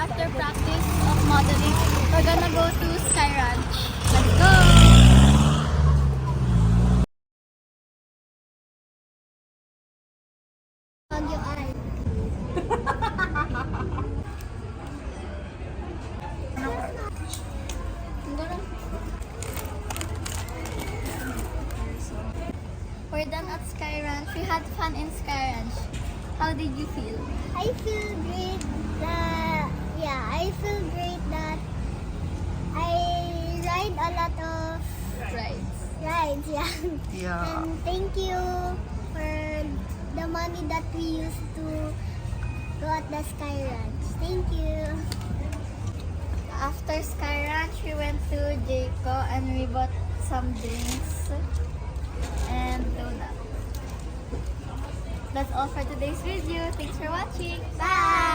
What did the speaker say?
after practice of modeling, we're gonna go to Sky Ranch. Let's go! Baguio Art. We're done at Sky Ranch. We had fun in Sky Ranch. How did you feel? I feel great that I ride a lot of Rides. rides, Yeah. And thank you for the money that we used to go at the Sky Ranch. Thank you. After Sky Ranch, we went to Jayco and we bought some drinks and donut. That's all for today's video. Thanks for watching. Bye!